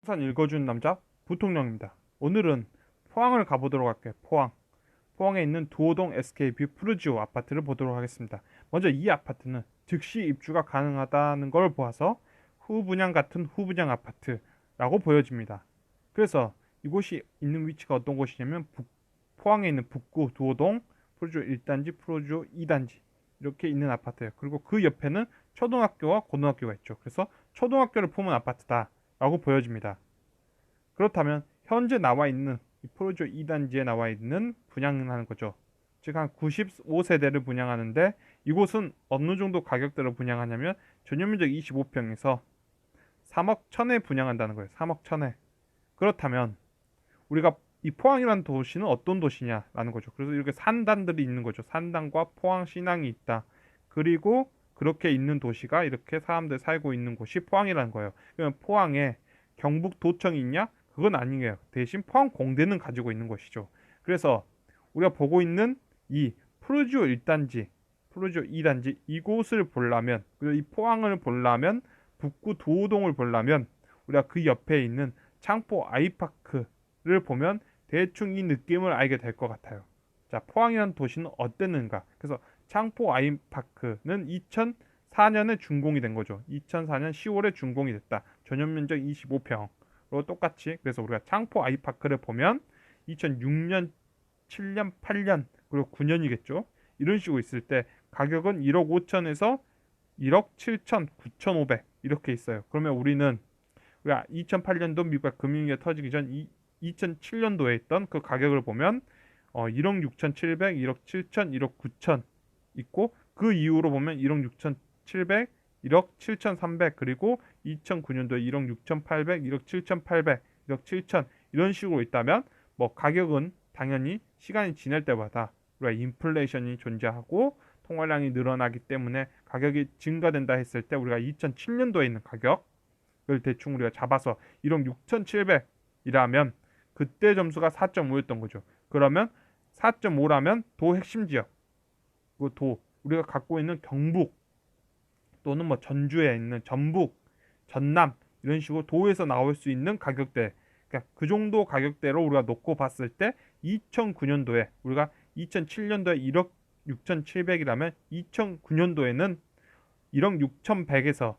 부산 읽어주는 남자 부통령입니다. 오늘은 포항을 가보도록 할게요. 포항에 있는 두호동 SK뷰 푸르지오 아파트를 보도록 하겠습니다. 먼저 이 아파트는 즉시 입주가 가능하다는 걸 보아서 후분양 같은 후분양 아파트라고 보여집니다. 그래서 이곳이 있는 위치가 어떤 곳이냐면 포항에 있는 북구 두호동 푸르지오 1단지, 푸르지오 2단지 이렇게 있는 아파트예요. 그리고 그 옆에는 초등학교와 고등학교가 있죠. 그래서 초등학교를 품은 아파트다라고 보여집니다. 그렇다면 현재 나와 있는 이 푸르지오 2단지에 나와 있는 분양을 하는 거죠. 즉 한 95세대를 분양하는데 이곳은 어느 정도 가격대로 분양하냐면 전용면적 25평에서 3억 1천에 분양한다는 거예요. 3억 1천에. 그렇다면 우리가 이 포항이라는 도시는 어떤 도시냐라는 거죠. 그래서 이렇게 산단들이 있는 거죠. 산단과 포항 신항이 있다. 그리고 그렇게 있는 도시가 이렇게 사람들 살고 있는 곳이 포항이라는 거예요. 그러면 포항에 경북도청이 있냐? 그건 아니에요. 대신 포항공대는 가지고 있는 것이죠. 그래서 우리가 보고 있는 이 푸르지오 1단지, 푸르지오 2단지 이곳을 보려면, 그리고 이 포항을 보려면, 북구 도호동을 보려면 우리가 그 옆에 있는 창포 아이파크를 보면 대충 이 느낌을 알게 될 것 같아요. 자, 포항이라는 도시는 어땠는가? 그래서 창포 아이파크는 2004년에 준공이 된 거죠. 2004년 10월에 준공이 됐다. 전용 면적 25평으로 똑같이. 그래서 우리가 창포 아이파크를 보면 2006년, 7년, 8년 그리고 9년이겠죠. 이런 식으로 있을 때 가격은 1억 5천에서 1억 7천, 9,500 이렇게 있어요. 그러면 우리가 2008년도 미국 금융위기가 터지기 전 2007년도에 있던 그 가격을 보면 1억 6,700, 1억 7천, 1억 9천 있고 그 이후로 보면 1억 6,700, 1억 7,300 그리고 2009년도에 1억 6,800, 1억 7,800, 1억 7천 이런 식으로 있다면 뭐 가격은 당연히 시간이 지날 때마다 우리가 인플레이션이 존재하고 통화량이 늘어나기 때문에 가격이 증가된다 했을 때 우리가 2007년도에 있는 가격을 대충 우리가 잡아서 1억 6,700이라면 그때 점수가 4.5였던 거죠. 그러면 4.5라면 도 핵심 지역, 그 도 우리가 갖고 있는 경북 또는 뭐 전주에 있는 전북, 전남 이런 식으로 도에서 나올 수 있는 가격대, 그러니까 그 정도 가격대로 우리가 놓고 봤을 때 2009년도에 우리가 2007년도에 1억 6,700이라면 2009년도에는 1억 6,100에서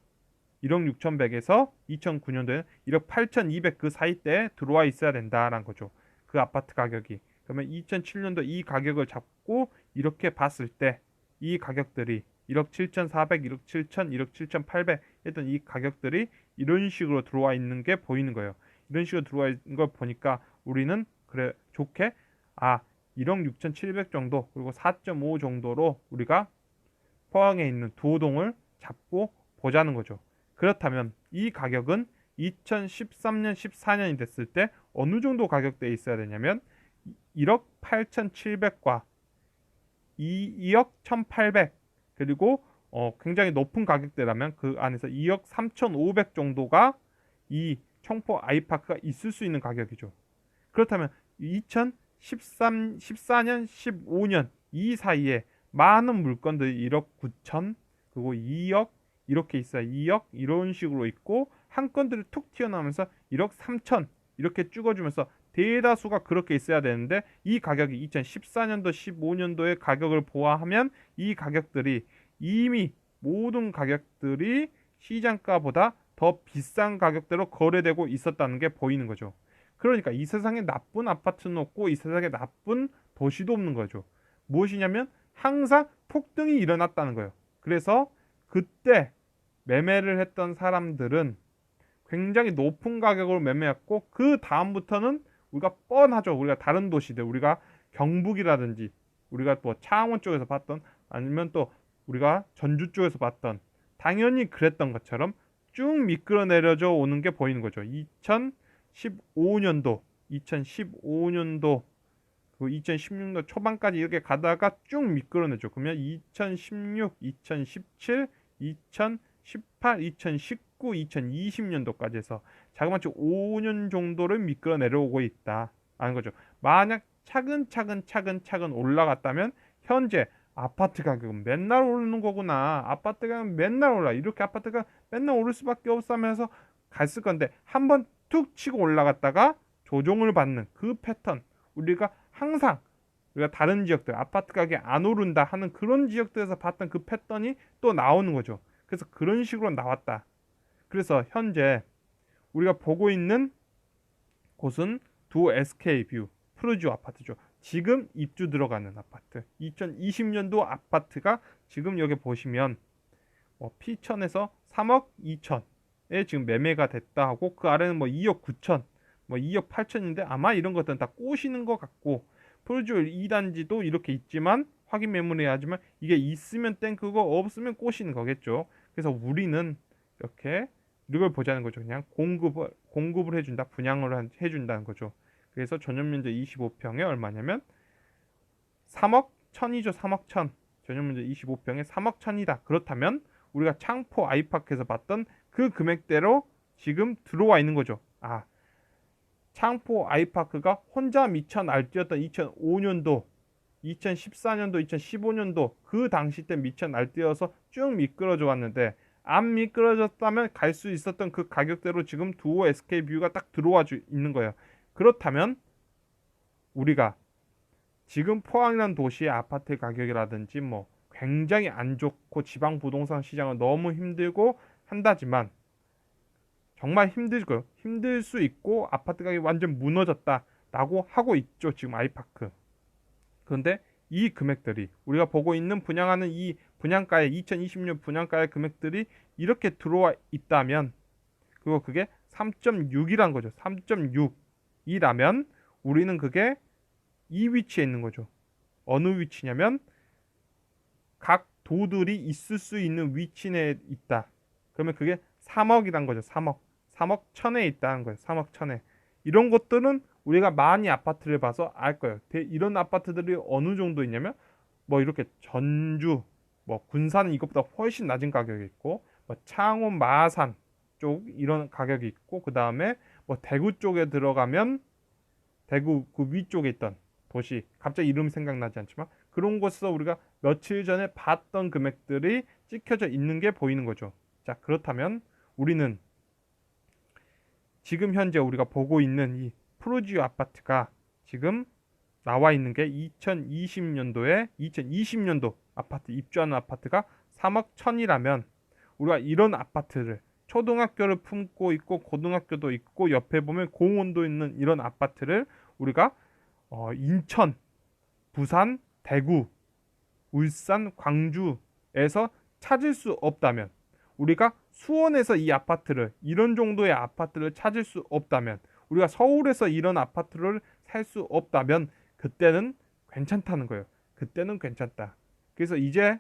2009년도에는 1억 8,200 그 사이대에 들어와 있어야 된다라는 거죠. 그 아파트 가격이. 그러면 2007년도 이 가격을 잡고 이렇게 봤을 때 이 가격들이 1억 7,400, 1억 7천, 1억 7,800 했던 이 가격들이 이런 식으로 들어와 있는 게 보이는 거예요. 이런 식으로 들어와 있는 걸 보니까 우리는 그래 좋게 1억 6,700 정도 그리고 4.5 정도로 우리가 포항에 있는 두호동을 잡고 보자는 거죠. 그렇다면 이 가격은 2013년, 14년이 됐을 때 어느 정도 가격대에 있어야 되냐면 1억 8,700과 2억 1,800 그리고 굉장히 높은 가격대라면 그 안에서 2억 3,500 정도가 이 청포 아이파크가 있을 수 있는 가격이죠. 그렇다면 2014년, 15년 이 사이에 많은 물건들이 1억 9천 그리고 2억 이렇게 있어요. 2억 이런 식으로 있고 한 건들이 툭 튀어나오면서 1억 3천 이렇게 찍어주면서 대다수가 그렇게 있어야 되는데 이 가격이 2014년도, 15년도의 가격을 보아하면 이 가격들이 이미 모든 가격들이 시장가보다 더 비싼 가격대로 거래되고 있었다는 게 보이는 거죠. 그러니까 이 세상에 나쁜 아파트는 없고 이 세상에 나쁜 도시도 없는 거죠. 무엇이냐면 항상 폭등이 일어났다는 거예요. 그래서 그때 매매를 했던 사람들은 굉장히 높은 가격으로 매매했고 그 다음부터는 우리가 뻔하죠. 우리가 다른 도시들, 우리가 경북이라든지 우리가 뭐 창원 쪽에서 봤던 아니면 또 우리가 전주 쪽에서 봤던 당연히 그랬던 것처럼 쭉 미끄러 내려져 오는 게 보이는 거죠. 2015년도 그 2016년 초반까지 이렇게 가다가 쭉 미끄러내죠. 그러면 2016, 2017, 2018, 2019, 2020년도까지 해서 자그마치 5년 정도를 미끄러 내려오고 있다 하는 거죠. 만약 차근차근 올라갔다면 현재 아파트 가격은 맨날 오르는 거구나. 아파트 가격은 맨날 올라. 이렇게 아파트가 맨날 오를 수밖에 없으면서 갔을 건데 한번 툭 치고 올라갔다가 조정을 받는 그 패턴, 우리가 항상 우리가 다른 지역들 아파트 가격이 안 오른다 하는 그런 지역들에서 봤던 그 패턴이 또 나오는 거죠. 그래서 그런 식으로 나왔다. 그래서 현재 우리가 보고 있는 곳은 두 SK뷰 푸르지오 아파트죠. 지금 입주 들어가는 아파트, 2020년도 아파트가 지금 여기 보시면 피천에서 3억 2천에 지금 매매가 됐다 하고, 그 아래는 2억 9천, 2억 8천인데 아마 이런 것들은 다 꼬시는 것 같고, 푸르지오 2단지도 이렇게 있지만 확인 매물해야 하지만 이게 있으면 땡크고 없으면 꼬시는 거겠죠. 그래서 우리는 이렇게 이걸 보자는 거죠. 그냥 공급을 해준다, 분양을 해준다는 거죠. 그래서 전용 면적 25평에 얼마냐면 3억 1천이죠. 3억 1천. 전용 면적 25평에 3억 1천이다. 그렇다면 우리가 창포 아이파크에서 봤던 그 금액대로 지금 들어와 있는 거죠. 창포 아이파크가 혼자 미쳐 날뛰었던 2005년도, 2014년도, 2015년도 그 당시 때 미쳐 날뛰어서 쭉 미끄러져 왔는데, 안 미끄러졌다면 갈 수 있었던 그 가격대로 지금 두오 SK뷰가 딱 들어와 있는 거예요. 그렇다면 우리가 지금 포항이라는 도시의 아파트 가격이라든지 굉장히 안 좋고 지방 부동산 시장은 너무 힘들고 한다지만, 정말 힘들 수 있고 아파트 가격이 완전 무너졌다라고 하고 있죠, 지금 아이파크. 그런데 이 금액들이 우리가 보고 있는 분양하는 이 분양가의 2020년 분양가의 금액들이 이렇게 들어와 있다면, 그리고 그게 3.6이란 거죠. 3.6이라면 우리는 그게 이 위치에 있는 거죠. 어느 위치냐면 각 도들이 있을 수 있는 위치 내에 있다. 그러면 그게 3억이란 거죠. 3억 천에 있다는 거예요. 3억 천에. 이런 것들은 우리가 많이 아파트를 봐서 알 거예요. 이런 아파트들이 어느 정도 있냐면 이렇게 전주, 군산은 이것보다 훨씬 낮은 가격이 있고, 창원, 마산 쪽 이런 가격이 있고, 그 다음에 대구 쪽에 들어가면 대구 그 위쪽에 있던 도시, 갑자기 이름 생각나지 않지만 그런 곳에서 우리가 며칠 전에 봤던 금액들이 찍혀져 있는 게 보이는 거죠. 자, 그렇다면 우리는 지금 현재 우리가 보고 있는 이 푸르지오 아파트가 지금 나와 있는 게 2020년도 아파트, 입주하는 아파트가 3억 천이라면, 우리가 이런 아파트를, 초등학교를 품고 있고 고등학교도 있고 옆에 보면 공원도 있는 이런 아파트를 우리가 인천, 부산, 대구, 울산, 광주에서 찾을 수 없다면, 우리가 수원에서 이 아파트를, 이런 정도의 아파트를 찾을 수 없다면, 우리가 서울에서 이런 아파트를 살 수 없다면 그때는 괜찮다는 거예요. 그때는 괜찮다. 그래서 이제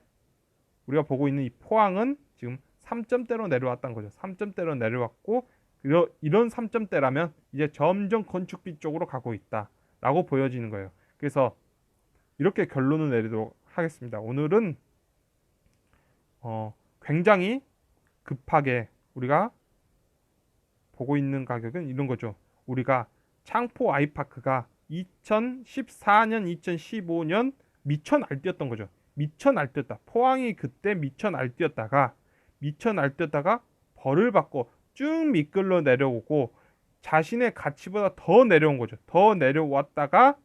우리가 보고 있는 이 포항은 지금 3점대로 내려왔다는 거죠. 3점대로 내려왔고, 이런 3점대라면 이제 점점 건축비 쪽으로 가고 있다라고 보여지는 거예요. 그래서 이렇게 결론을 내리도록 하겠습니다. 오늘은 굉장히 급하게 우리가 보고 있는 가격은 이런 거죠. 우리가 창포 아이파크가 2014년, 2015년 미쳐 날뛰었던 거죠. 미쳐 날뛰었다. 포항이 그때 미쳐 날뛰었다가 벌을 받고 쭉 미끌러 내려오고 자신의 가치보다 더 내려온 거죠. 더 내려왔다가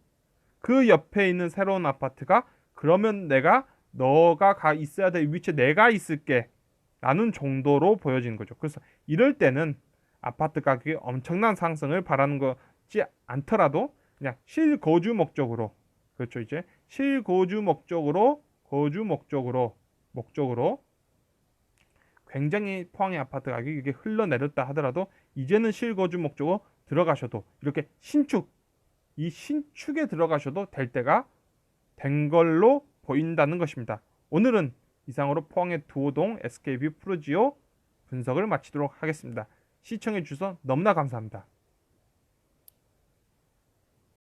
그 옆에 있는 새로운 아파트가, 그러면 너가 있어야 될 위치에 내가 있을게 라는 정도로 보여지는 거죠. 그래서 이럴 때는 아파트 가격이 엄청난 상승을 바라는 거지 않더라도 그냥 실거주 목적으로, 그렇죠, 이제 실거주 목적으로 굉장히 포항의 아파트 가격이 이게 흘러내렸다 하더라도 이제는 실거주 목적으로 들어가셔도, 이렇게 이 신축에 들어가셔도 될 때가 된 걸로 보인다는 것입니다. 오늘은 이상으로 포항의 두호동 SK뷰 푸르지오 분석을 마치도록 하겠습니다. 시청해 주셔서 너무나 감사합니다.